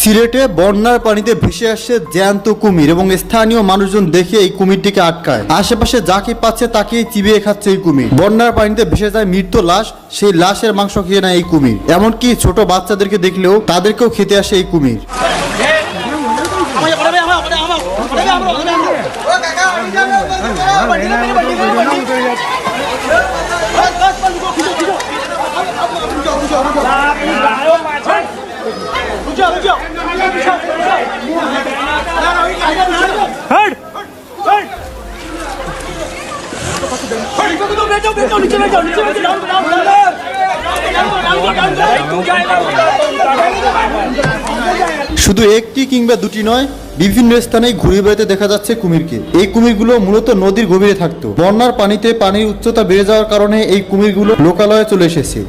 সিলেটে বন্যার পানিতে ভেসে আসছে জ্যান্ত কুমির এবং স্থানীয় মানুষজন দেখে এই কুমিরটিকে আটকায়। আশেপাশে যাকে পাচ্ছে তাকেই চিবিয়ে খাচ্ছে এই কুমির। বন্যার পানিতে ভেসে যায় মৃত লাশ, সেই লাশের মাংস খেয়ে নেয় এই কুমির। এমনকি ছোট বাচ্চাদেরকে দেখলেও তাদেরকেও খেতে আসে এই কুমির। শুধু একটি কিংবা দুটি নয়, বিভিন্ন স্থানে ঘুরে বেড়াতে দেখা যাচ্ছে কুমিরকে। এই কুমিরগুলো মূলত নদীর গভীরে থাকতো। বন্যার পানিতে পানির উচ্চতা বেড়ে যাওয়ার কারণে এই কুমিরগুলো লোকালয়ে চলে এসেছে।